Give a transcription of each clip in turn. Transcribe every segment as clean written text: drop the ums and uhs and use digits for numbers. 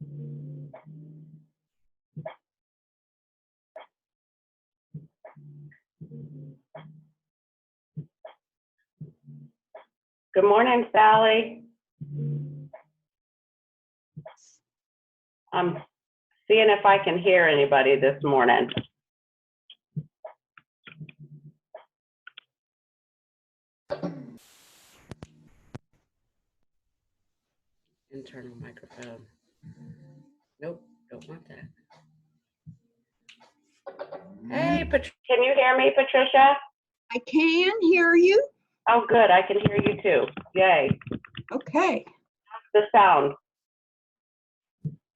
Good morning, Sally. I'm seeing if I can hear anybody this morning. Internal microphone. Nope, don't want that. Hey, can you hear me, Patricia? I can hear you. Oh, good. I can hear you too. Yay. Okay. The sound.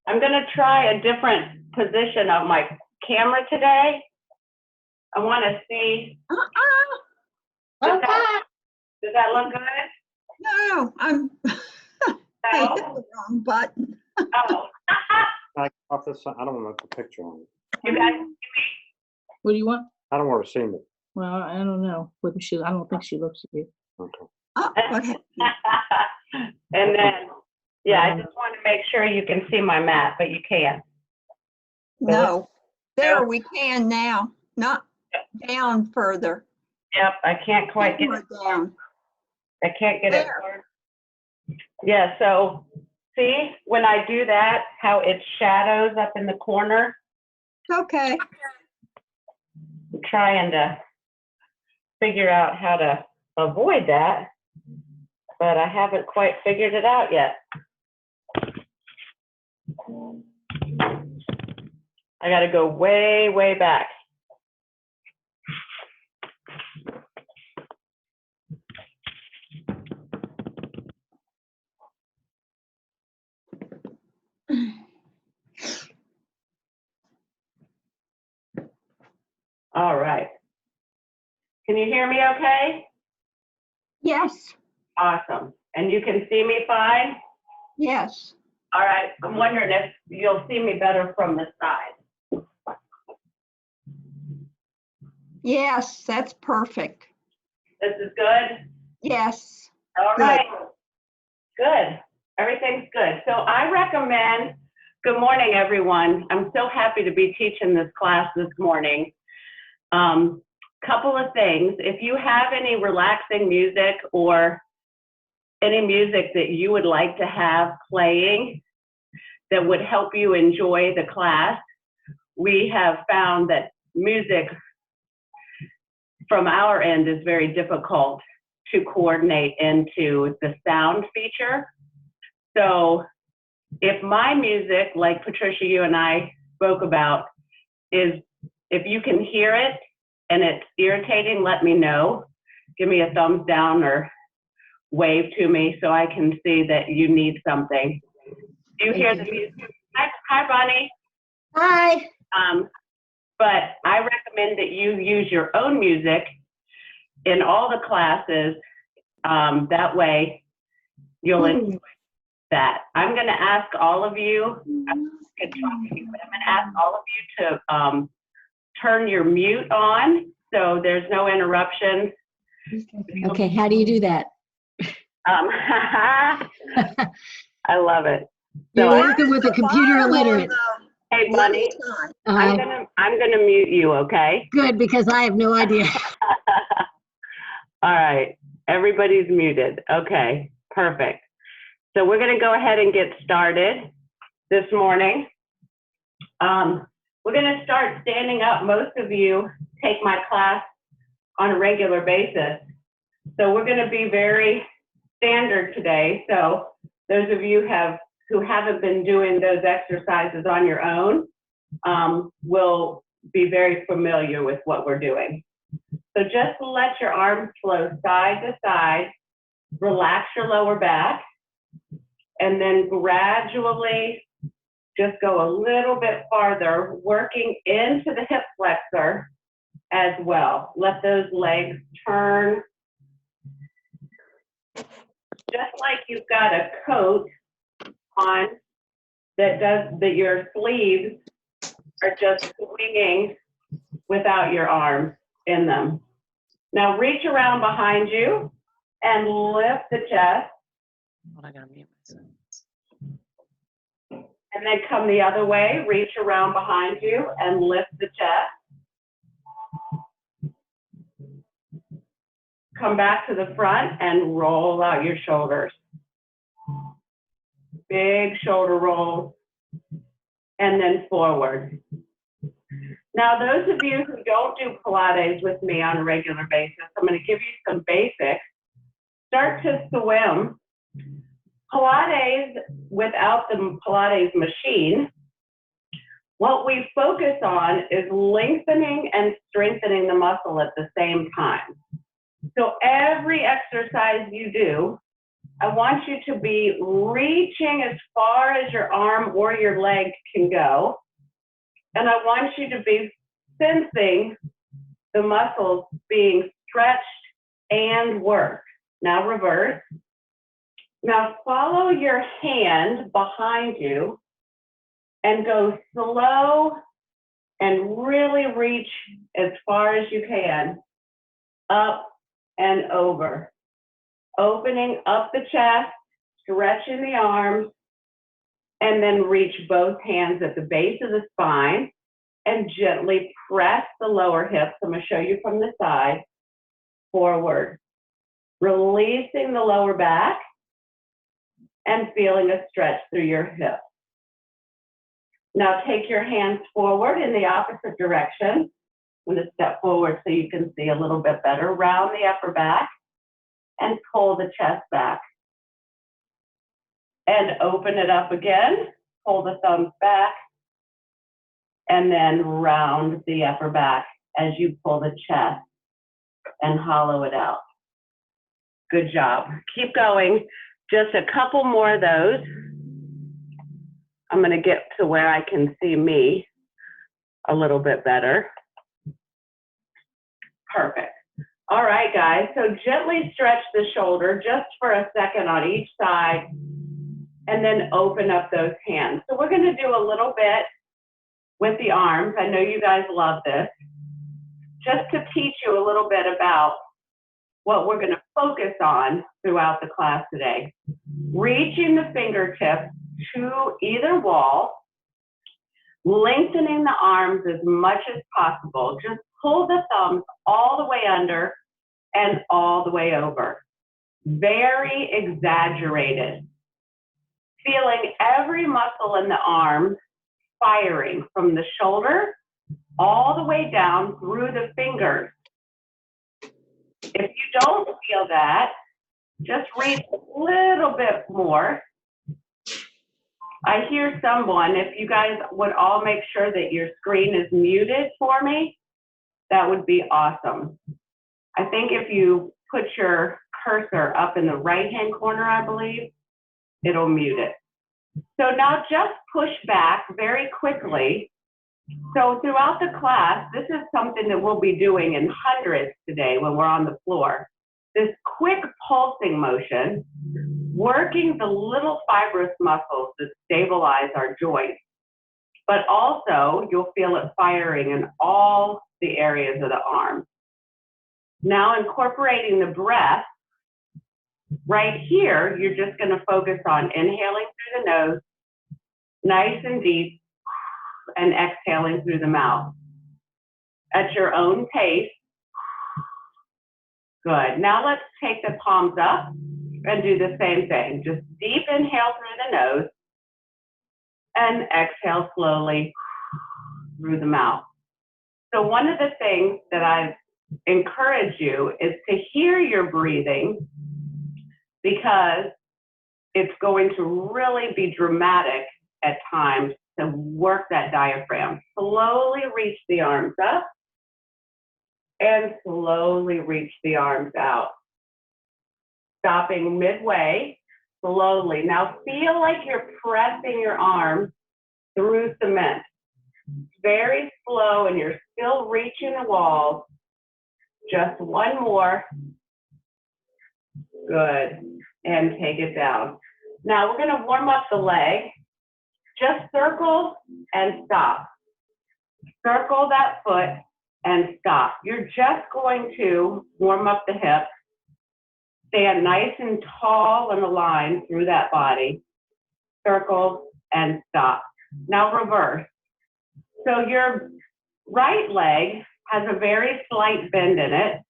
I'm going to try a different position of my camera today. I want to see. Does that look good? No, I hit the wrong button. Oh. I don't want to put the picture on it. You guys, What do you want? I don't want to see it. Well, I don't know whether she. I don't think she looks at you. Okay. Oh, what happened? and then, yeah, I just want to make sure you can see my mat, but you can't. No, there we can now. Not down further. Yep, I can't quite get it. Down. I can't get it. There. Yeah, so see, when I do that, how it shadows up in the corner? Okay. I'm trying to figure out how to avoid that, but I haven't quite figured it out yet. I got to go way, way back. All right. Can you hear me okay? Yes. Awesome. And you can see me fine? Yes. All right. I'm wondering if you'll see me better from the side. Yes, that's perfect. This is good? Yes. All Good. right. Good. Everything's good. So I recommend, good morning, everyone. I'm so happy to be teaching this class this morning. Couple of things. If you have any relaxing music or any music that you would like to have playing that would help you enjoy the class, we have found that music from our end is very difficult to coordinate into the sound feature. So if my music, like Patricia, you and I spoke about, is if you can hear it and it's irritating, let me know. Give me a thumbs down or wave to me so I can see that you need something. Do you hear the music? Hi, Bonnie. Hi. But I recommend that you use your own music in all the classes. That way you'll enjoy that. I'm going to ask all of you, I'm going to ask all of you to turn your mute on so there's no interruptions. Okay, how do you do that? I love it. You're So working with a computer illiterate. hey, Bunny, I'm gonna mute you, okay? Good, because I have no idea. All right, everybody's muted. Okay, perfect. So we're gonna go ahead and get started this morning. We're gonna start standing up. Most of you take my class on a regular basis. So we're gonna be very standard today. So those of you who haven't been doing those exercises on your own will be very familiar with what we're doing. So just let your arms flow side to side, relax your lower back, and then gradually just go a little bit farther, working into the hip flexor as well. Let those legs turn. Just like you've got a coat on that your sleeves are just swinging without your arms in them. Now reach around behind you and lift the chest. I gotta mute myself. And then come the other way, reach around behind you and lift the chest. Come back to the front and roll out your shoulders. Big shoulder rolls, and then forward. Now, those of you who don't do Pilates with me on a regular basis, I'm going to give you some basics. Start to swim. Pilates, without the Pilates machine, what we focus on is lengthening and strengthening the muscle at the same time. So every exercise you do, I want you to be reaching as far as your arm or your leg can go. And I want you to be sensing the muscles being stretched and worked. Now reverse. Now follow your hand behind you and go slow and really reach as far as you can, up and over. Opening up the chest, stretching the arms, and then reach both hands at the base of the spine and gently press the lower hips. I'm going to show you from the side, forward. Releasing the lower back and feeling a stretch through your hips. Now take your hands forward in the opposite direction. I'm going to step forward so you can see a little bit better. Round the upper back and pull the chest back. And open it up again. Pull the thumbs back. And then round the upper back as you pull the chest and hollow it out. Good job. Keep going. Just a couple more of those. I'm going to get to where I can see me a little bit better. Perfect. All right, guys. So gently stretch the shoulder just for a second on each side and then open up those hands. So we're going to do a little bit with the arms. I know you guys love this. Just to teach you a little bit about what we're going to focus on throughout the class today. Reaching the fingertips to either wall, lengthening the arms as much as possible. Just pull the thumbs all the way under and all the way over. Very exaggerated. Feeling every muscle in the arm firing from the shoulder all the way down through the fingers. If you don't feel that, just reach a little bit more. I hear someone, if you guys would all make sure that your screen is muted for me, that would be awesome. I think if you put your cursor up in the right-hand corner, I believe, it'll mute it. So now just push back very quickly. So throughout the class, this is something that we'll be doing in hundreds today when we're on the floor. This quick pulsing motion, working the little fibrous muscles that stabilize our joints, but also you'll feel it firing in all the areas of the arm. Now incorporating the breath, right here, you're just going to focus on inhaling through the nose, nice and deep, and exhaling through the mouth. At your own pace. Good. Now let's take the palms up and do the same thing. Just deep inhale through the nose and exhale slowly through the mouth. So one of the things that I've encouraged you is to hear your breathing, because it's going to really be dramatic at times to work that diaphragm. Slowly reach the arms up and slowly reach the arms out. Stopping midway, slowly. Now feel like you're pressing your arms through cement. Very slow, and you're still reaching the walls. Just one more. Good. And take it down. Now we're going to warm up the leg. Just circle and stop. Circle that foot and stop. You're just going to warm up the hips. Stand nice and tall and aligned through that body. Circle and stop. Now reverse. So your right leg has a very slight bend in it.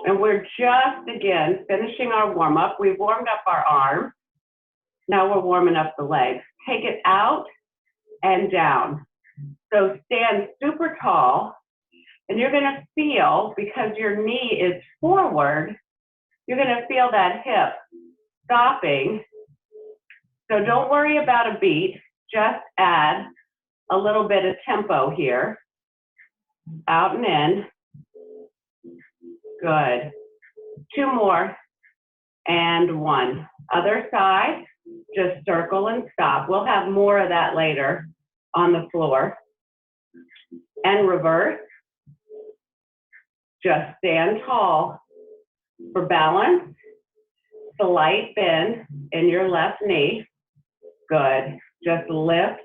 And we're just, again, finishing our warm up. We've warmed up our arm. Now we're warming up the legs. Take it out and down. So stand super tall, and you're gonna feel, because your knee is forward, you're gonna feel that hip stopping. So don't worry about a beat, just add a little bit of tempo here. Out and in. Good. 2 more, and 1. Other side, just circle and stop. We'll have more of that later on the floor. And reverse. Just stand tall for balance. Slight bend in your left knee. Good. Just lift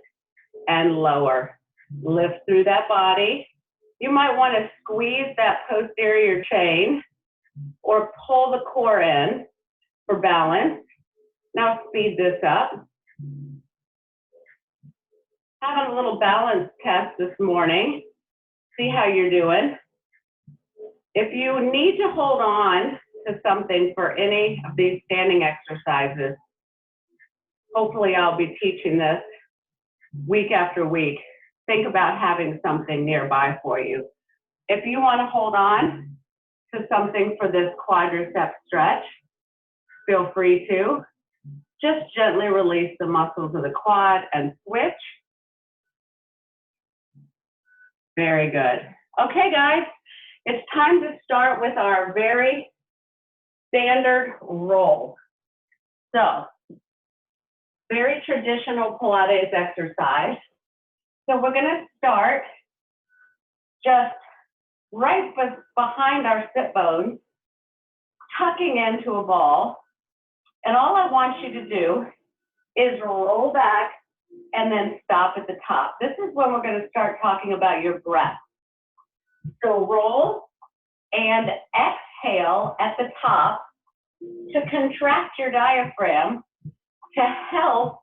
and lower. Lift through that body. You might want to squeeze that posterior chain or pull the core in for balance. Now speed this up. Having a little balance test this morning. See how you're doing. If you need to hold on to something for any of these standing exercises, hopefully I'll be teaching this week after week. Think about having something nearby for you. If you want to hold on to something for this quadricep stretch, feel free to. Just gently release the muscles of the quad and switch. Very good. Okay, guys, it's time to start with our very standard roll. So, very traditional Pilates exercise. So we're gonna start just right behind our sit bones, tucking into a ball. And all I want you to do is roll back and then stop at the top. This is when we're gonna start talking about your breath. So roll and exhale at the top to contract your diaphragm to help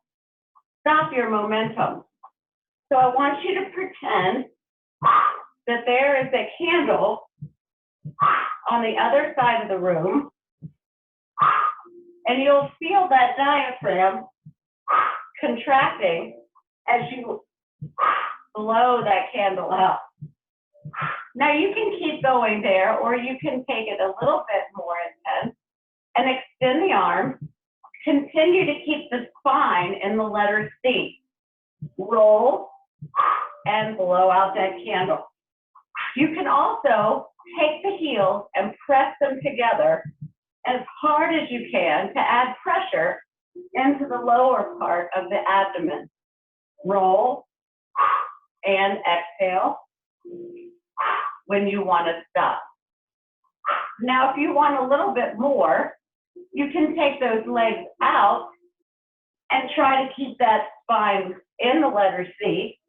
stop your momentum. So I want you to pretend that there is a candle on the other side of the room, and you'll feel that diaphragm contracting as you blow that candle out. Now you can keep going there, or you can take it a little bit more intense and extend the arm. Continue to keep the spine in the letter C. Roll and blow out that candle. You can also take the heels and press them together as hard as you can to add pressure into the lower part of the abdomen. Roll and exhale when you want to stop. Now, if you want a little bit more, you can take those legs out and try to keep that spine in the letter C.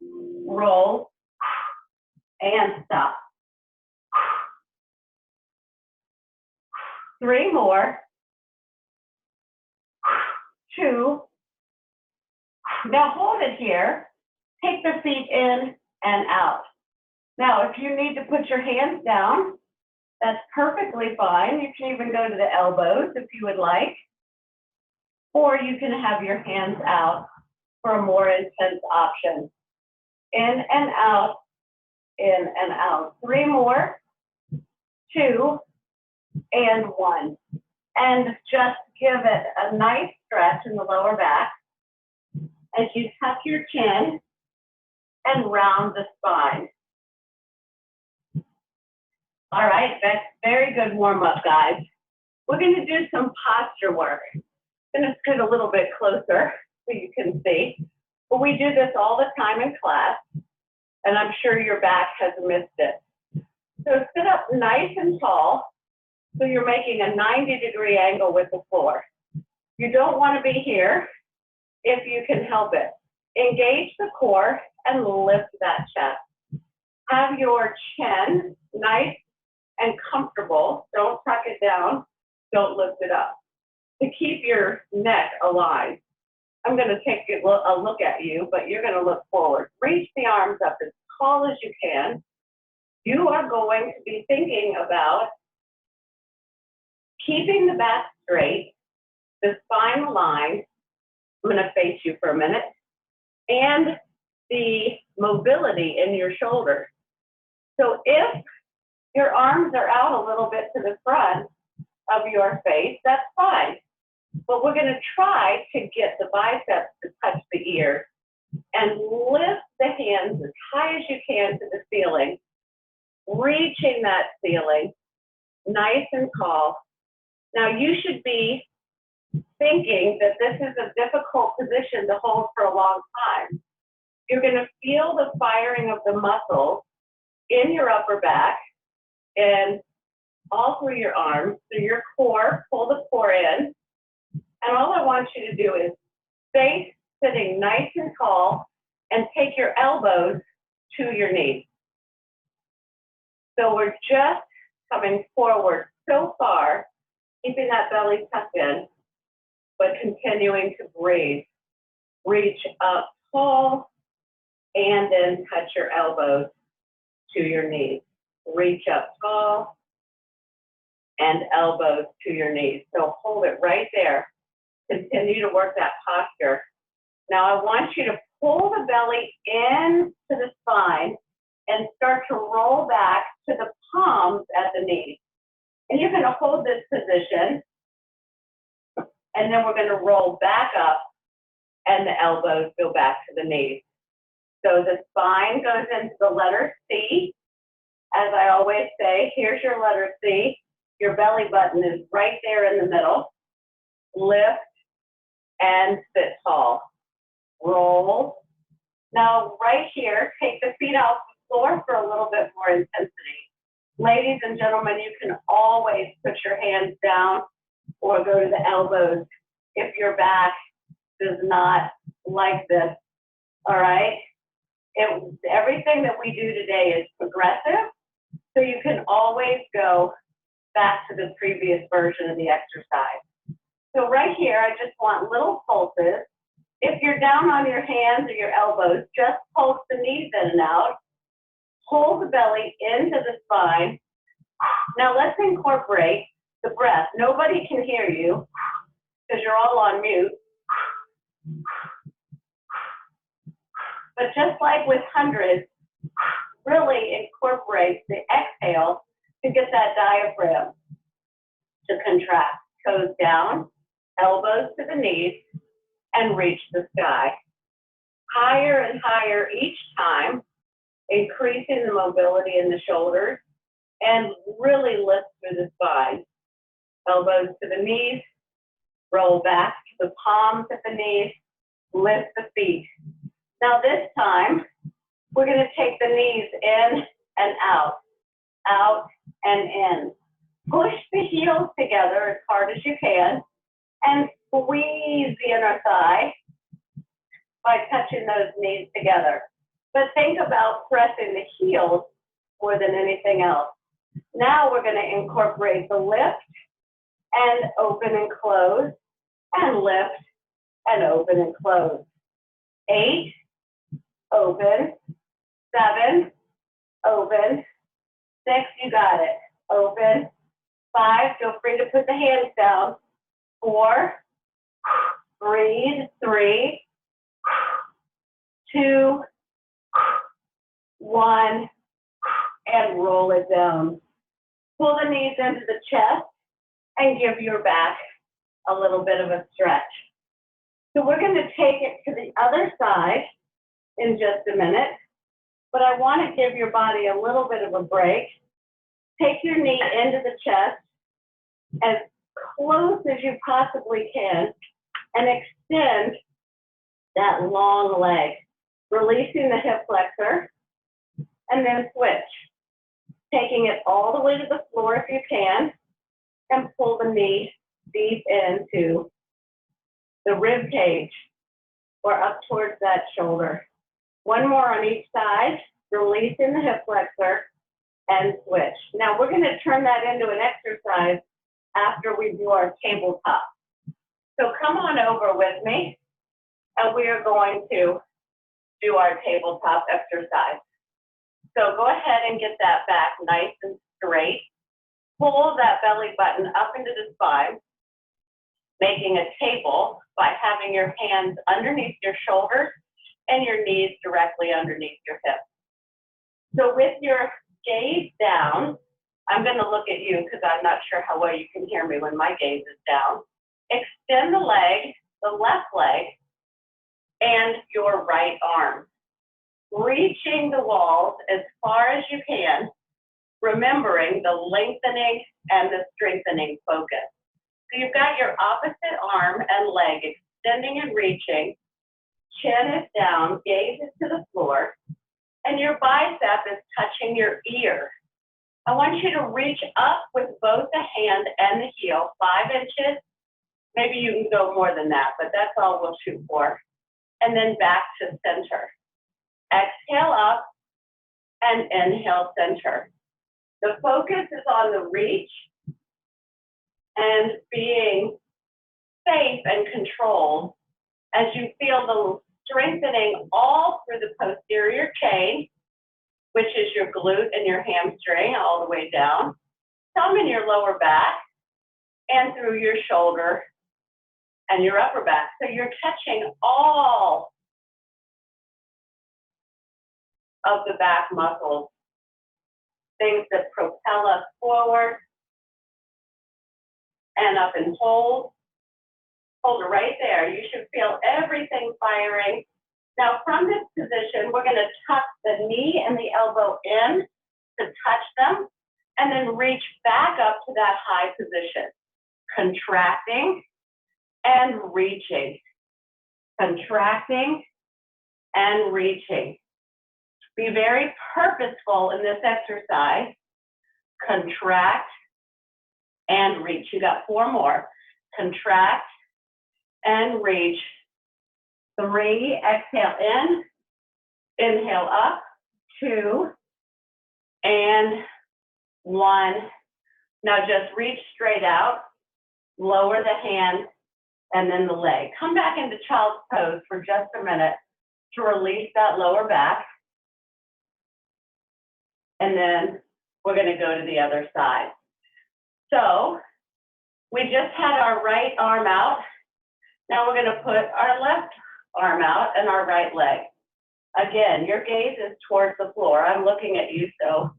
Roll and stop. 3 more. 2. Now hold it here. Take the feet in and out. Now, if you need to put your hands down, that's perfectly fine. You can even go to the elbows if you would like. Or you can have your hands out for a more intense option. In and out, in and out. 3 more, 2, and 1. And just give it a nice stretch in the lower back as you tuck your chin and round the spine. All right, that's very good warm up, guys. We're going to do some posture work. I'm going to scoot a little bit closer so you can see. But we do this all the time in class, and I'm sure your back has missed it. So sit up nice and tall so you're making a 90-degree angle with the floor. You don't want to be here if you can help it. Engage the core and lift that chest. Have your chin nice and comfortable. Don't tuck it down. Don't lift it up. To keep your neck aligned. I'm going to take a look at you, but you're going to look forward. Reach the arms up as tall as you can. You are going to be thinking about keeping the back straight, the spine aligned. I'm going to face you for a minute. And the mobility in your shoulders. So if your arms are out a little bit to the front of your face, that's fine. But we're going to try to get the biceps to touch the ears and lift the hands as high as you can to the ceiling, reaching that ceiling nice and tall. Now you should be thinking that this is a difficult position to hold for a long time. You're going to feel the firing of the muscles in your upper back and all through your arms, through your core, pull the core in. And all I want you to do is stay sitting nice and tall and take your elbows to your knees. So we're just coming forward so far, keeping that belly tucked in, but continuing to breathe. Reach up tall and then touch your elbows to your knees. Reach up tall and elbows to your knees. So hold it right there. Continue to work that posture. Now I want you to pull the belly into the spine and start to roll back to the palms at the knees. And you're going to hold this position, and then we're going to roll back up, and the elbows go back to the knees. So the spine goes into the letter C. As I always say, here's your letter C. Your belly button is right there in the middle. Lift and sit tall. Roll. Now, right here, take the feet off the floor for a little bit more intensity. Ladies and gentlemen, you can always put your hands down or go to the elbows if your back does not like this, all right? Everything that we do today is progressive, so you can always go back to the previous version of the exercise. So right here, I just want little pulses. If you're down on your hands or your elbows, just pulse the knees in and out. Pull the belly into the spine. Now let's incorporate the breath. Nobody can hear you because you're all on mute. But just like with hundreds, really incorporate the exhale to get that diaphragm to contract. Toes down, elbows to the knees, and reach the sky. Higher and higher each time, increasing the mobility in the shoulders, and really lift through the spine. Elbows to the knees, roll back to the palms at the knees, lift the feet. Now this time, we're going to take the knees in and out and in. Push the heels together as hard as you can, and squeeze the inner thigh by touching those knees together. But think about pressing the heels more than anything else. Now we're going to incorporate the lift and open and close, and lift and open and close. 8, open, 7, open, 6, you got it, open, 5, feel free to put the hands down, 4, breathe, 3, 2, 1, and roll it down. Pull the knees into the chest and give your back a little bit of a stretch. So we're going to take it to the other side in just a minute, but I want to give your body a little bit of a break. Take your knee into the chest as close as you possibly can and extend that long leg, releasing the hip flexor, and then switch. Taking it all the way to the floor if you can, and pull the knee deep into the rib cage or up towards that shoulder. One more on each side, releasing the hip flexor, and switch. Now we're going to turn that into an exercise after we do our tabletop. So come on over with me. and we are going to do our tabletop exercise. So go ahead and get that back nice and straight. Pull that belly button up into the spine, making a table by having your hands underneath your shoulders and your knees directly underneath your hips. So with your gaze down, I'm going to look at you because I'm not sure how well you can hear me when my gaze is down. Extend the leg, the left leg, and your right arm, reaching the walls as far as you can, remembering the lengthening and the strengthening focus. So you've got your opposite arm and leg extending and reaching, chin is down, gaze is to the floor, and your bicep is touching your ear. I want you to reach up with both the hand and the heel, 5 inches. Maybe you can go more than that, but that's all we'll shoot for. And then back to center. Exhale up and inhale center. The focus is on the reach and being safe and controlled as you feel the strengthening all through the posterior chain, which is your glute and your hamstring all the way down, some in your lower back, and through your shoulder and your upper back. So you're touching all of the back muscles, things that propel us forward and up and hold. Hold it right there. You should feel everything firing. Now from this position, we're going to tuck the knee and the elbow in to touch them, and then reach back up to that high position, contracting and reaching, contracting and reaching. Be very purposeful in this exercise. Contract and reach. You got 4 more. Contract and reach. 3, exhale in, inhale up, 2, and 1. Now just reach straight out, lower the hand, and then the leg. Come back into child's pose for just a minute to release that lower back. And then we're going to go to the other side. So we just had our right arm out. Now we're going to put our left arm out and our right leg. Again, your gaze is towards the floor. I'm looking at you so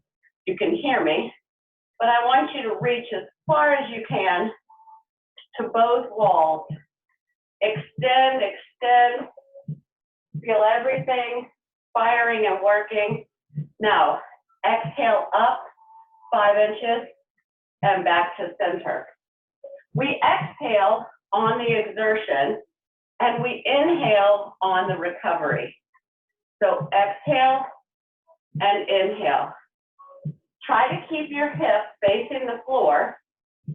you can hear me. But I want you to reach as far as you can to both walls. Extend, extend. Feel everything firing and working. Now, exhale up 5 inches and back to center. We exhale on the exertion and we inhale on the recovery. So exhale and inhale. Try to keep your hip facing the floor.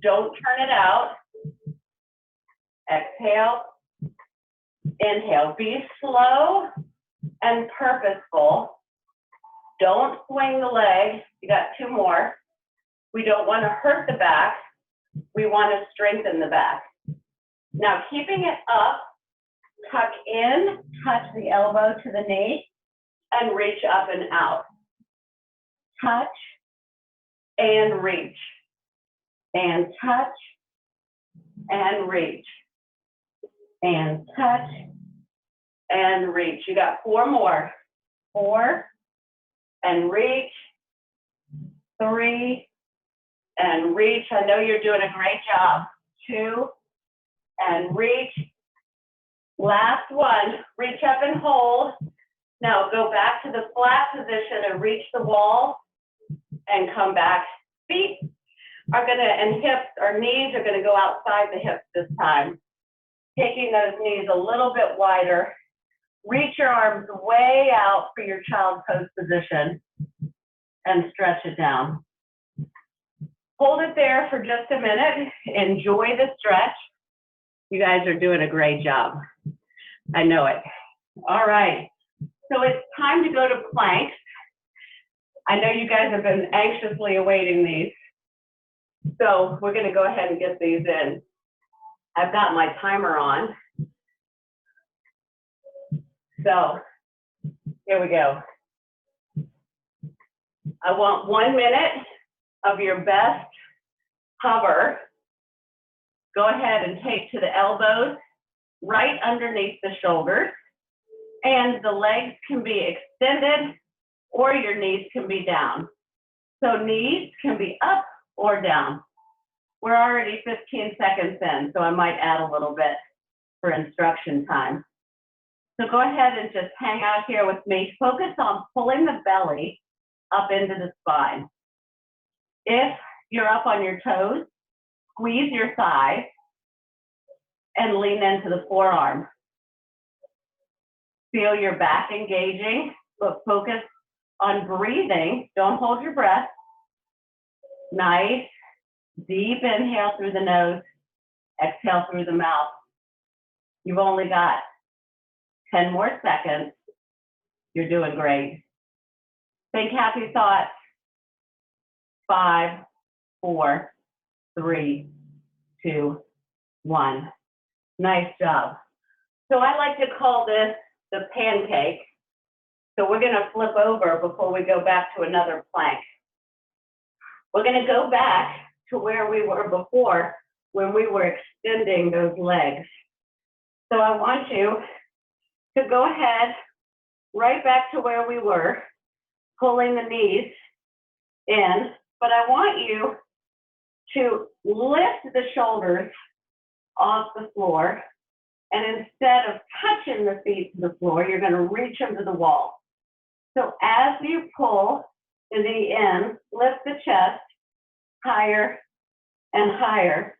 Don't turn it out. Exhale, inhale. Be slow and purposeful. Don't swing the leg. You got 2 more. We don't want to hurt the back. We want to strengthen the back. Now, keeping it up, tuck in, touch the elbow to the knee, and reach up and out. Touch and reach. And touch and reach. And touch and reach. You got 4 more. 4 and reach. 3 and reach. I know you're doing a great job. 2 and reach. Last one. Reach up and hold. Now go back to the flat position and reach the wall and come back. Feet are going to, and hips or knees are going to go outside the hips this time. Taking those knees a little bit wider. Reach your arms way out for your child pose position and stretch it down. Hold it there for just a minute. Enjoy the stretch. You guys are doing a great job. I know it. All right. So it's time to go to planks. I know you guys have been anxiously awaiting these. So we're going to go ahead and get these in. I've got my timer on. So here we go. I want 1 minute of your best hover. Go ahead and take to the elbows right underneath the shoulders, and the legs can be extended or your knees can be down. So knees can be up or down. We're already 15 seconds in, so I might add a little bit for instruction time. So go ahead and just hang out here with me. Focus on pulling the belly up into the spine. If you're up on your toes, squeeze your thighs and lean into the forearm. Feel your back engaging, but focus on breathing. Don't hold your breath. Nice, deep inhale through the nose, exhale through the mouth. You've only got 10 more seconds. You're doing great. Think happy thoughts. 5, 4, 3, 2, 1. Nice job. So I like to call this the pancake. So we're going to flip over before we go back to another plank. We're going to go back to where we were before when we were extending those legs. So I want you to go ahead right back to where we were, pulling the knees in, but I want you to lift the shoulders off the floor, and instead of touching the feet to the floor, you're going to reach them to the wall. So as you pull the knee in, lift the chest higher and higher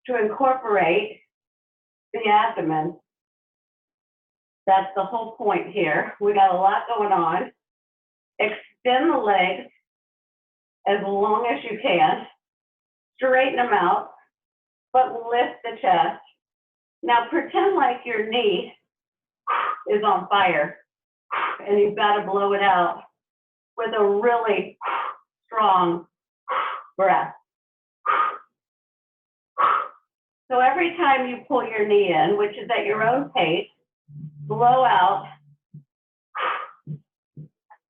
to incorporate the abdomen. That's the whole point here. We got a lot going on. Extend the legs as long as you can. Straighten them out, but lift the chest. Now pretend like your knee is on fire and you've got to blow it out with a really strong breath. So every time you pull your knee in, which is at your own pace, blow out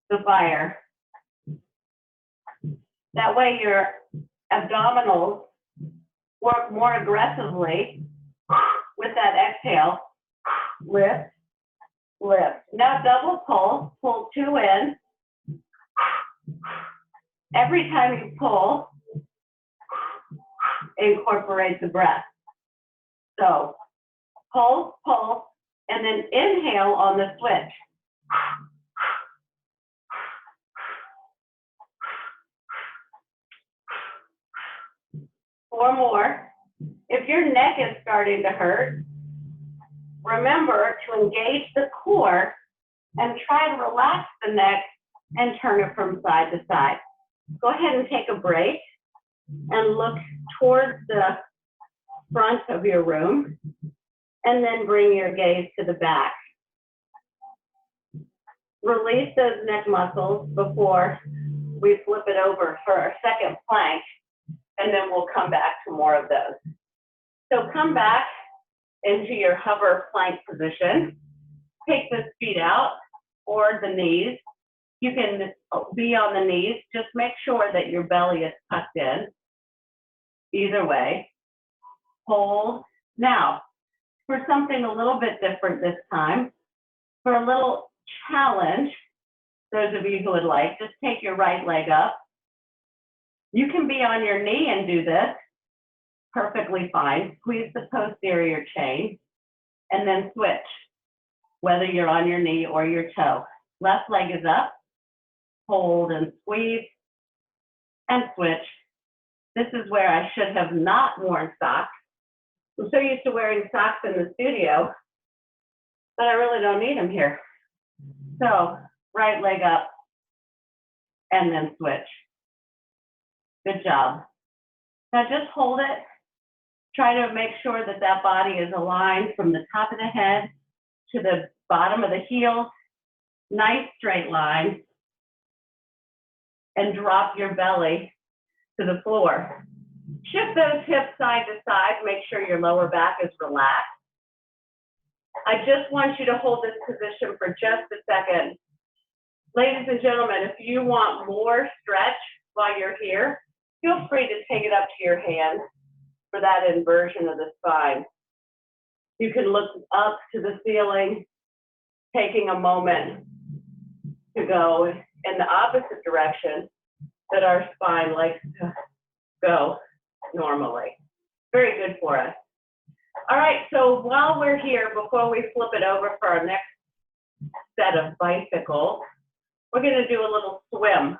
the fire. That way your abdominals work more aggressively with that exhale. Lift, lift. Now double pull 2 in. Every time you pull, incorporate the breath. So pull, pull, and then inhale on the switch. 4 more. If your neck is starting to hurt, remember to engage the core and try to relax the neck and turn it from side to side. Go ahead and take a break and look towards the front of your room, and then bring your gaze to the back. Release those neck muscles before we flip it over for our second plank, and then we'll come back to more of those. So come back into your hover plank position. Take the feet out or the knees. You can be on the knees. Just make sure that your belly is tucked in. Either way. Hold. Now, for something a little bit different this time, for a little challenge, those of you who would like, just take your right leg up. You can be on your knee and do this. Perfectly fine. Squeeze the posterior chain and then switch, whether you're on your knee or your toe. Left leg is up. Hold and squeeze and switch. This is where I should have not worn socks. I'm so used to wearing socks in the studio, but I really don't need them here. So right leg up and then switch. Good job. Now just hold it. Try to make sure that that body is aligned from the top of the head to the bottom of the heels. Nice straight line. And drop your belly to the floor. Shift those hips side to side. Make sure your lower back is relaxed. I just want you to hold this position for just a second. Ladies and gentlemen, if you want more stretch while you're here, feel free to take it up to your hand for that inversion of the spine. You can look up to the ceiling, taking a moment to go in the opposite direction that our spine likes to go normally. Very good for us. All right, so while we're here, before we flip it over for our next set of bicycles, we're gonna do a little swim.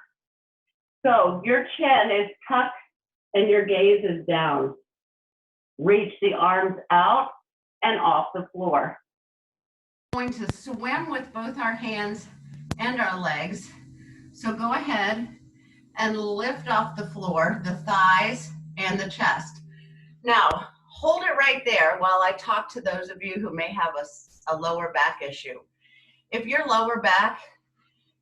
So your chin is tucked and your gaze is down. Reach the arms out and off the floor. We're going to swim with both our hands and our legs. So go ahead and lift off the floor, the thighs and the chest. Now, hold it right there while I talk to those of you who may have a lower back issue. If your lower back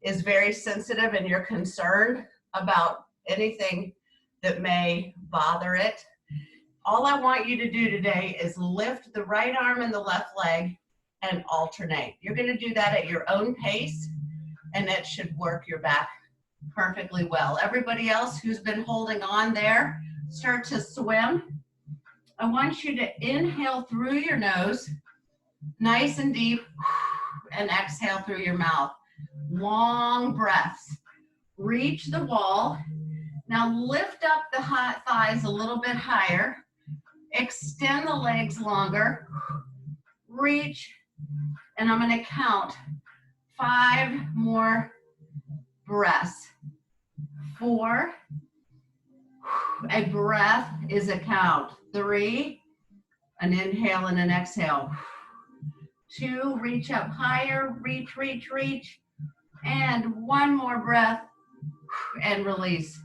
is very sensitive and you're concerned about anything that may bother it, all I want you to do today is lift the right arm and the left leg and alternate. You're going to do that at your own pace, and it should work your back perfectly well. Everybody else who's been holding on there, start to swim. I want you to inhale through your nose, nice and deep, and exhale through your mouth. Long breaths. Reach the wall. Now lift up the thighs a little bit higher. Extend the legs longer. Reach. And I'm going to count 5 more breaths. 4. A breath is a count. 3. An inhale and an exhale. 2. Reach up higher. Reach, reach, reach. And 1 more breath and release.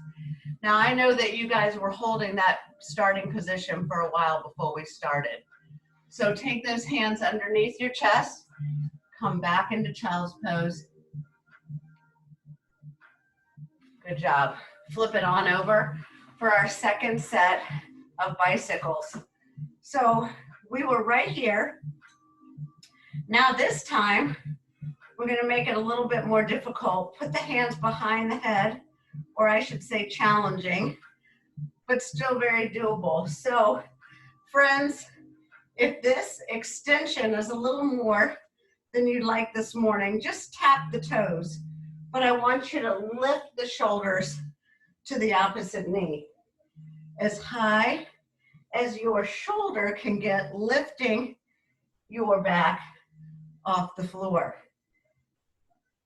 Now I know that you guys were holding that starting position for a while before we started. So take those hands underneath your chest, come back into child's pose. Good job. Flip it on over for our second set of bicycles. So we were right here. Now this time, we're going to make it a little bit more difficult. Put the hands behind the head, or I should say challenging, but still very doable. So friends, if this extension is a little more than you'd like this morning, just tap the toes. But I want you to lift the shoulders to the opposite knee. As high as your shoulder can get, lifting your back off the floor.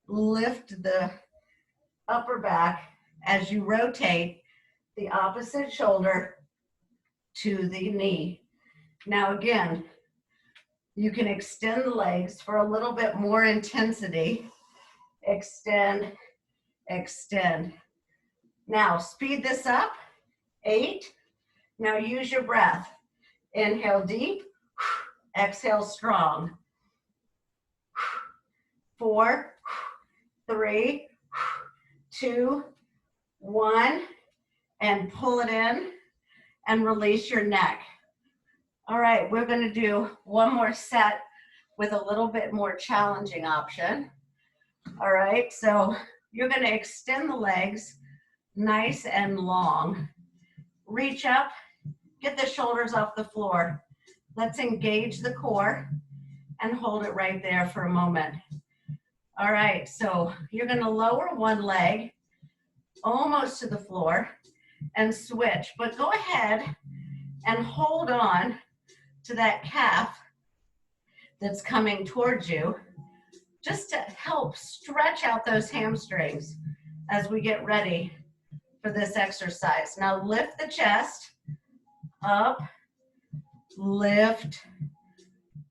Lift the upper back as you rotate the opposite shoulder to the knee. Now again, you can extend the legs for a little bit more intensity. Extend, extend. Now speed this up. 8. Now use your breath. Inhale deep, exhale strong. 4, 3, 2, 1, and pull it in and release your neck. All right, we're going to do one more set with a little bit more challenging option. All right, so you're going to extend the legs nice and long. Reach up, get the shoulders off the floor. Let's engage the core and hold it right there for a moment. All right, so you're going to lower one leg almost to the floor and switch, but go ahead and hold on to that calf that's coming towards you, just to help stretch out those hamstrings as we get ready for this exercise. Now lift the chest up, lift,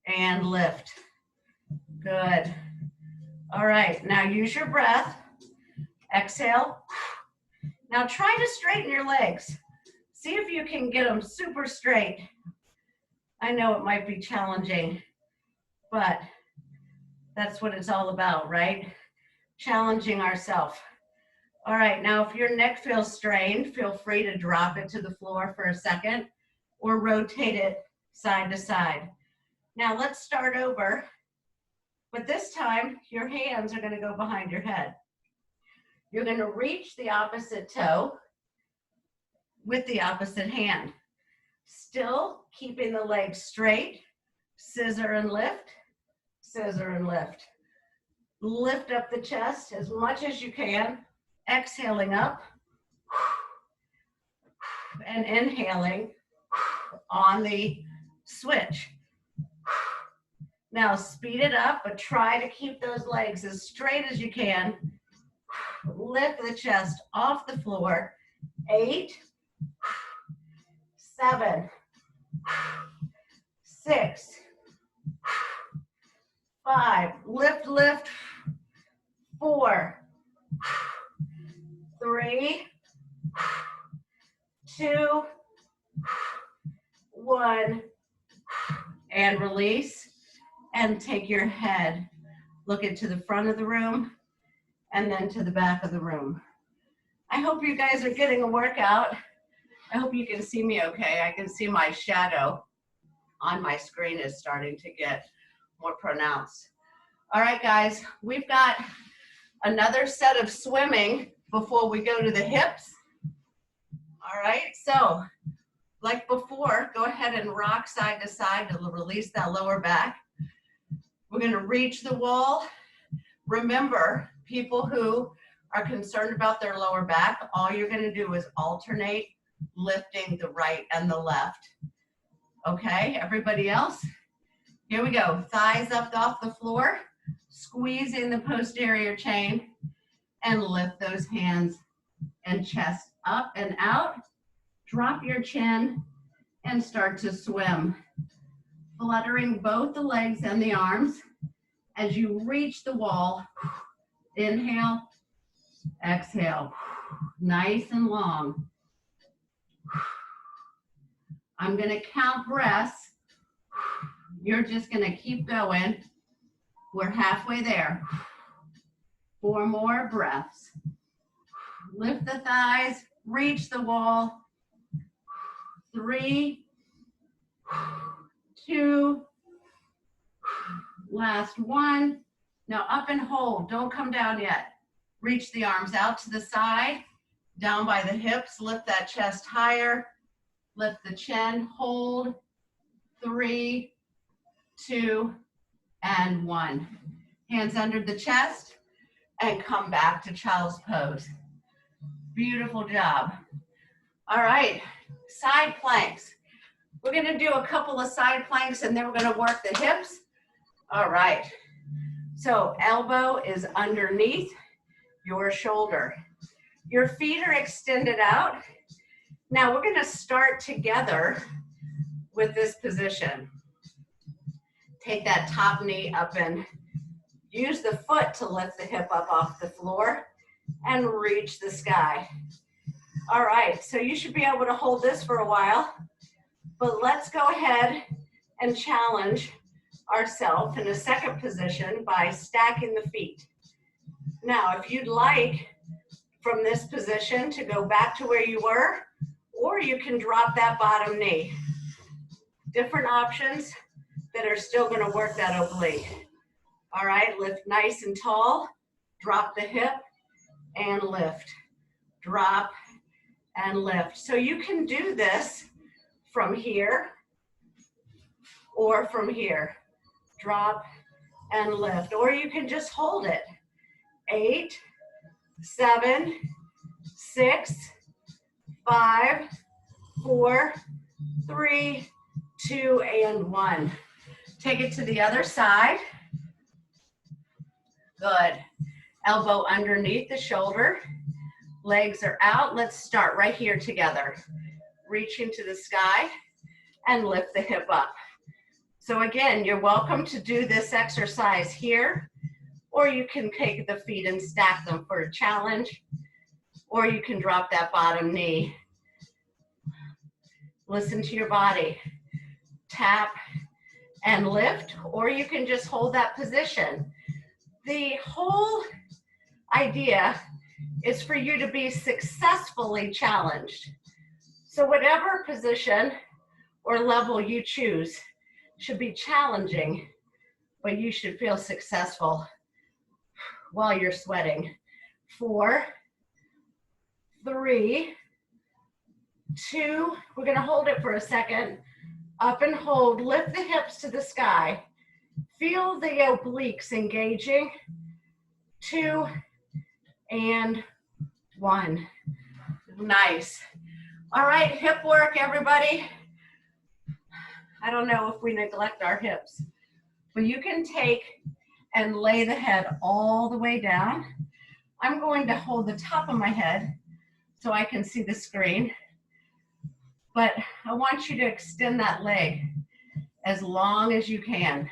and lift. Good. All right, now use your breath. Exhale. Now try to straighten your legs. See if you can get them super straight. I know it might be challenging, but that's what it's all about, right? Challenging ourselves. All right, now if your neck feels strained, feel free to drop it to the floor for a second or rotate it side to side. Now let's start over, but this time your hands are going to go behind your head. You're going to reach the opposite toe with the opposite hand. Still keeping the legs straight, scissor and lift, scissor and lift. Lift up the chest as much as you can, exhaling up and inhaling on the switch. Now speed it up, but try to keep those legs as straight as you can. Lift the chest off the floor. 8, 7, 6, 5, lift, lift. 4, 3, 2, 1, and release. And take your head, look into the front of the room, and then to the back of the room. I hope you guys are getting a workout. I hope you can see me okay. I can see my shadow on my screen is starting to get more pronounced. All right, guys, we've got another set of swimming before we go to the hips. All right, so like before, go ahead and rock side to side to release that lower back. We're going to reach the wall. Remember, people who are concerned about their lower back, all you're going to do is alternate lifting the right and the left. Okay, everybody else? Here we go. Thighs up off the floor, squeezing the posterior chain, and lift those hands and chest up and out. Drop your chin and start to swim. Fluttering both the legs and the arms as you reach the wall. Inhale, exhale. Nice and long. I'm going to count breaths. You're just going to keep going. We're halfway there. 4 more breaths. Lift the thighs, reach the wall. 3, 2, last 1. Now up and hold, don't come down yet. Reach the arms out to the side, down by the hips, lift that chest higher, lift the chin, hold. 3, 2, and 1. Hands under the chest and come back to child's pose. Beautiful job. All right, side planks. We're going to do a couple of side planks and then we're going to work the hips. All right. So elbow is underneath your shoulder. Your feet are extended out. Now we're going to start together with this position. Take that top knee up and use the foot to lift the hip up off the floor and reach the sky. All right, so you should be able to hold this for a while. But let's go ahead and challenge ourselves in a second position by stacking the feet. Now, if you'd like from this position to go back to where you were, or you can drop that bottom knee. Different options that are still going to work that oblique. All right, lift nice and tall, drop the hip and lift, drop and lift. So you can do this from here or from here. Drop and lift, or you can just hold it. 8, 7, 6, 5, 4, 3, 2, and 1. Take it to the other side. Good. Elbow underneath the shoulder. Legs are out. Let's start right here together. Reach into the sky and lift the hip up. So again, you're welcome to do this exercise here, or you can take the feet and stack them for a challenge, or you can drop that bottom knee. Listen to your body. Tap and lift, or you can just hold that position. The whole idea is for you to be successfully challenged. So whatever position or level you choose, should be challenging, but you should feel successful while you're sweating. 4, 3, 2, we're gonna hold it for a second. Up and hold, lift the hips to the sky. Feel the obliques engaging. 2 and 1. Nice. All right, hip work, everybody. I don't know if we neglect our hips, but you can take and lay the head all the way down. I'm going to hold the top of my head so I can see the screen, but I want you to extend that leg as long as you can,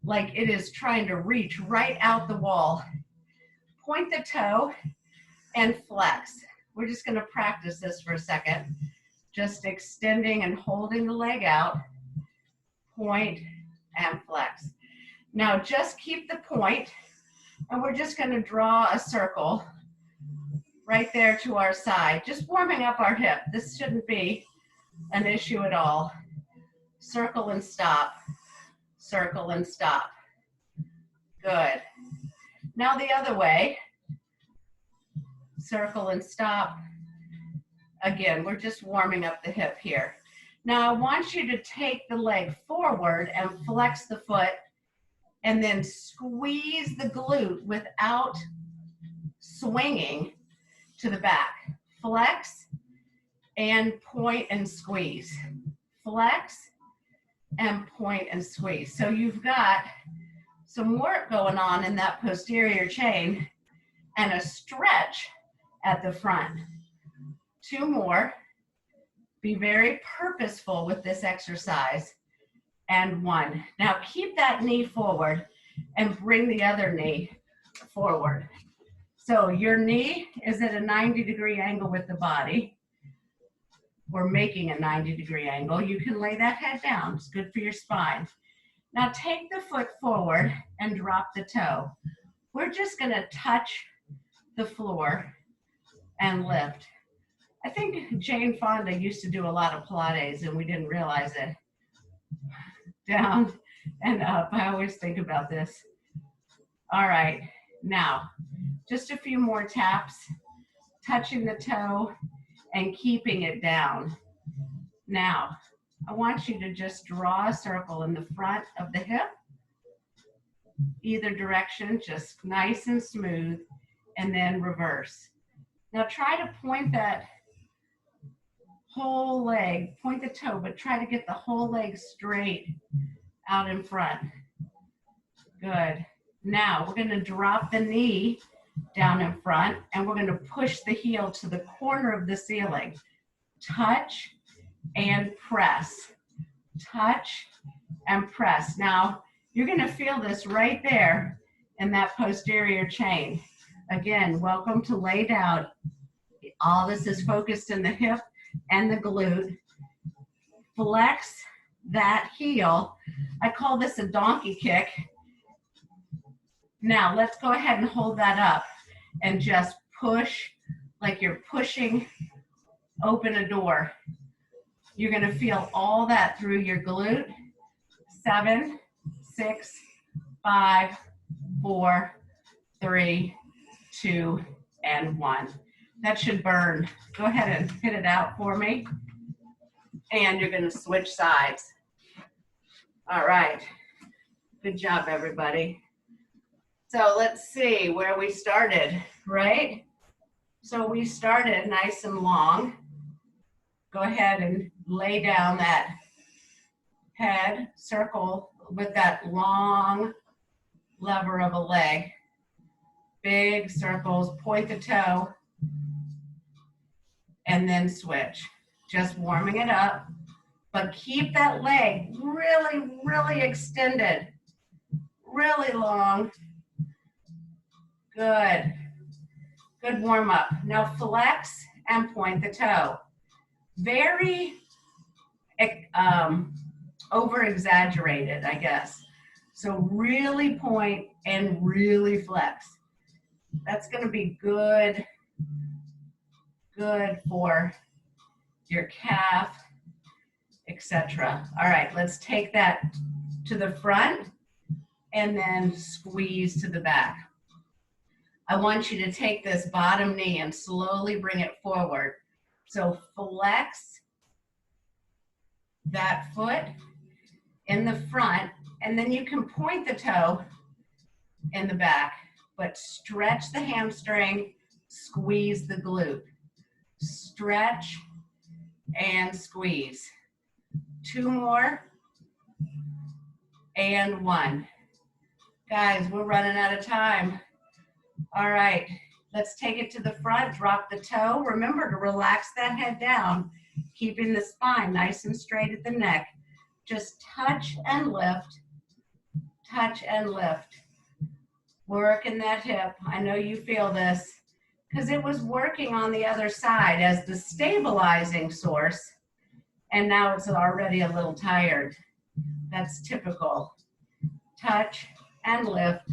like it is trying to reach right out the wall. Point the toe and flex. We're just gonna practice this for a second. Just extending and holding the leg out, point and flex. Now just keep the point, and we're just gonna draw a circle right there to our side, just warming up our hip. This shouldn't be an issue at all. Circle and stop, circle and stop. Good. Now the other way, circle and stop. Again, we're just warming up the hip here. Now I want you to take the leg forward and flex the foot and then squeeze the glute without swinging to the back. Flex and point and squeeze. Flex and point and squeeze. So you've got some work going on in that posterior chain and a stretch at the front. 2 more. Be very purposeful with this exercise. And 1. Now keep that knee forward and bring the other knee forward. So your knee is at a 90-degree angle with the body. We're making a 90-degree angle. You can lay that head down. It's good for your spine. Now take the foot forward and drop the toe. We're just gonna touch the floor and lift. I think Jane Fonda used to do a lot of Pilates and we didn't realize it. Down and up. I always think about this. All right, now just a few more taps, touching the toe and keeping it down. Now, I want you to just draw a circle in the front of the hip, either direction, just nice and smooth, and then reverse. Now try to point that whole leg, point the toe, but try to get the whole leg straight out in front. Good. Now we're going to drop the knee down in front and we're going to push the heel to the corner of the ceiling. Touch and press. Touch and press. Now you're going to feel this right there in that posterior chain. Again, welcome to lay down. All this is focused in the hip and the glute. Flex that heel. I call this a donkey kick. Now let's go ahead and hold that up and just push like you're pushing open a door. You're going to feel all that through your glute. 7, 6, 5, 4, 3, 2, and 1. That should burn. Go ahead and hit it out for me. And you're going to switch sides. All right. Good job, everybody. So let's see where we started, right? So we started nice and long. Go ahead and lay down that head, circle with that long lever of a leg. Big circles, point the toe, and then switch. Just warming it up, but keep that leg really, really extended, really long. Good. Good warm up. Now flex and point the toe. Very over exaggerated, I guess. So really point and really flex. That's going to be good for your calf etc. All right, let's take that to the front and then squeeze to the back. I want you to take this bottom knee and slowly bring it forward. So flex that foot in the front, and then you can point the toe in the back, but stretch the hamstring, squeeze the glute. Stretch and squeeze. 2 more, and 1. Guys, we're running out of time. All right, let's take it to the front, drop the toe. Remember to relax that head down, keeping the spine nice and straight at the neck. Just touch and lift, touch and lift. Working that hip. I know you feel this because it was working on the other side as the stabilizing source, and now it's already a little tired. That's typical. Touch and lift,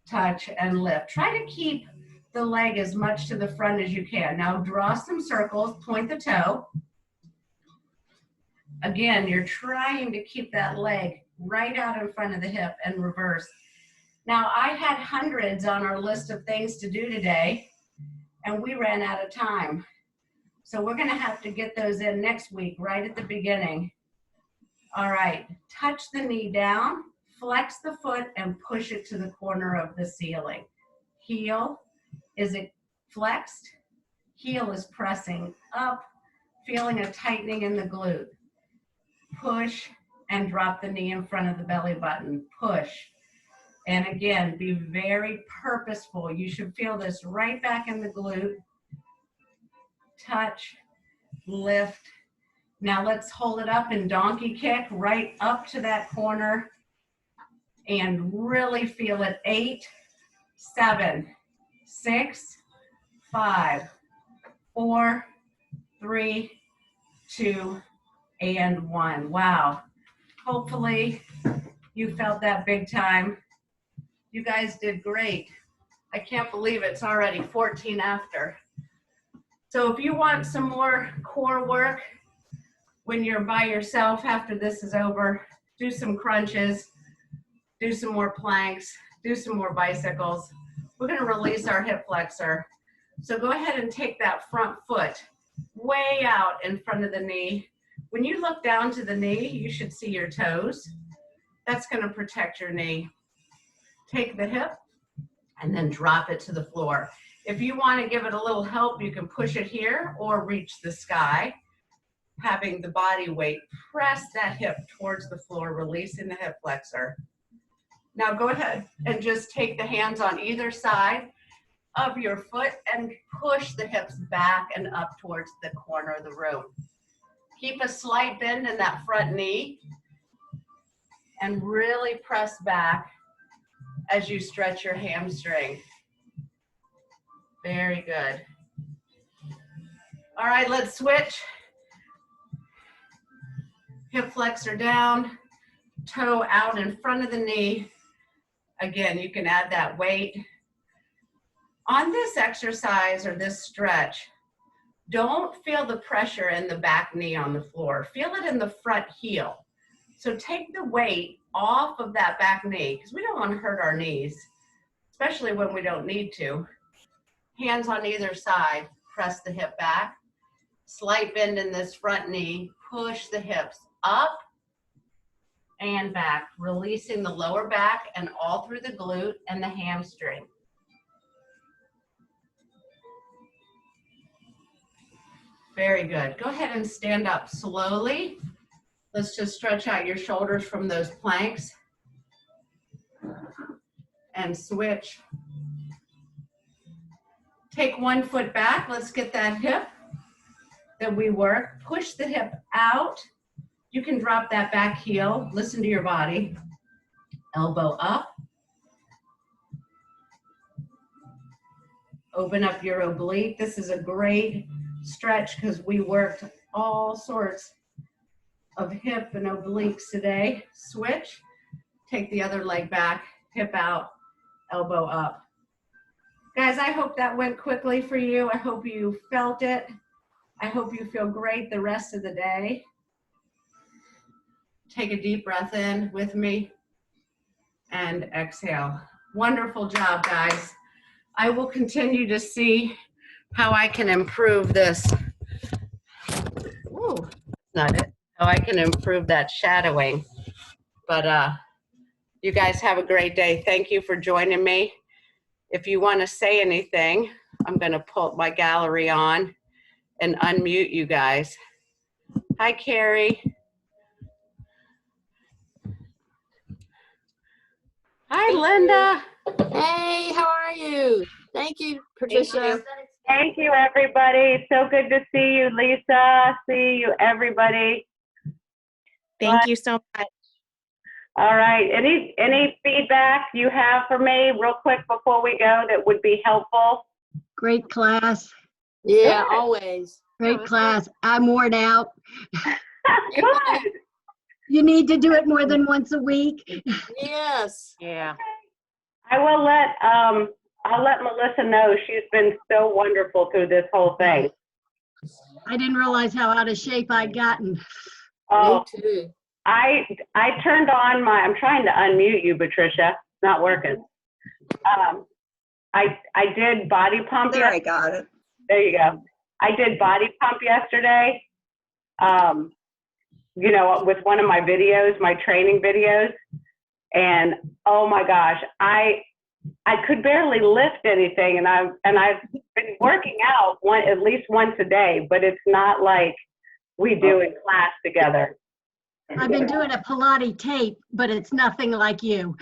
touch and lift. Try to keep the leg as much to the front as you can. Now draw some circles, point the toe. Again, you're trying to keep that leg right out in front of the hip and reverse. Now, I had hundreds on our list of things to do today, and we ran out of time. So we're gonna have to get those in next week, right at the beginning. All right, touch the knee down, flex the foot, and push it to the corner of the ceiling. Heel, is it flexed? Heel is pressing up, feeling a tightening in the glute. Push and drop the knee in front of the belly button. Push. And again, be very purposeful. You should feel this right back in the glute. Touch, lift. Now let's hold it up in donkey kick right up to that corner and really feel it. 8, 7, 6, 5, 4, 3, 2, and 1. Wow. Hopefully you felt that big time. You guys did great. I can't believe it's already 14 after. So if you want some more core work when you're by yourself after this is over, do some crunches, do some more planks, do some more bicycles. We're gonna release our hip flexor. So go ahead and take that front foot way out in front of the knee. When you look down to the knee, you should see your toes. That's gonna protect your knee. Take the hip and then drop it to the floor. If you want to give it a little help, you can push it here or reach the sky. Having the body weight press that hip towards the floor, releasing the hip flexor. Now go ahead and just take the hands on either side of your foot and push the hips back and up towards the corner of the room. Keep a slight bend in that front knee and really press back as you stretch your hamstring. Very good. All right, let's switch. Hip flexor down, toe out in front of the knee. Again, you can add that weight. On this exercise or this stretch, don't feel the pressure in the back knee on the floor. Feel it in the front heel. So take the weight off of that back knee because we don't want to hurt our knees, especially when we don't need to. Hands on either side, press the hip back. Slight bend in this front knee, push the hips up and back, releasing the lower back and all through the glute and the hamstring. Very good. Go ahead and stand up slowly. Let's just stretch out your shoulders from those planks and switch. Take one foot back. Let's get that hip that we work. Push the hip out. You can drop that back heel. Listen to your body. Elbow up. Open up your oblique. This is a great stretch because we worked all sorts of hip and obliques today. Switch. Take the other leg back. Hip out. Elbow up. Guys, I hope that went quickly for you. I hope you felt it. I hope you feel great the rest of the day. take a deep breath in with me and exhale. Wonderful job, guys. I will continue to see how I can improve this. Ooh, that's not it. How I can improve that shadowing. But you guys have a great day. Thank you for joining me. If you want to say anything, I'm going to pull my gallery on and unmute you guys. Hi, Carrie. Hi, Linda. Hey, how are you? Thank you, Patricia. Thank you, everybody. So good to see you, Lisa. See you, everybody. Thank you so much. All right. Any feedback you have for me real quick before we go that would be helpful? Great class. Yeah, Good. always. Great class. I'm worn out. Good. You need to do it more than once a week. Yes. Yeah. I'll let Melissa know. She's been so wonderful through this whole thing. I didn't realize how out of shape I'd gotten. Oh, Me too. I turned on I'm trying to unmute you, Patricia. It's not working. I did body pump There, I yesterday. got it. There you go. I did body pump yesterday. You know, with one of my videos, my training videos. And oh my gosh, I could barely lift anything, and I've been working out at least once a day, but it's not like we do in class together. I've been doing a Pilates tape, but it's nothing like you.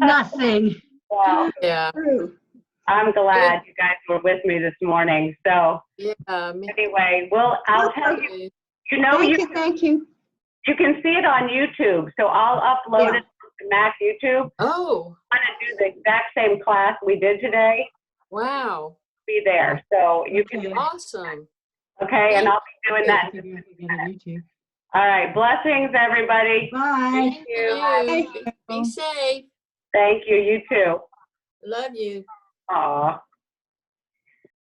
Nothing. Well, Yeah. True. I'm glad you guys were with me this morning. So Yeah. Me anyway, I'll tell you. too. You know, Thank you. you can see it on YouTube. So I'll upload it to Mac YouTube. Oh, I'm going to do the exact same class we did today. wow. Be there. So you can, Awesome. okay, and I'll be doing that. YouTube. All right. Blessings, everybody. Bye. Thank you. Be safe. Thank you. You too. Love you. Aw.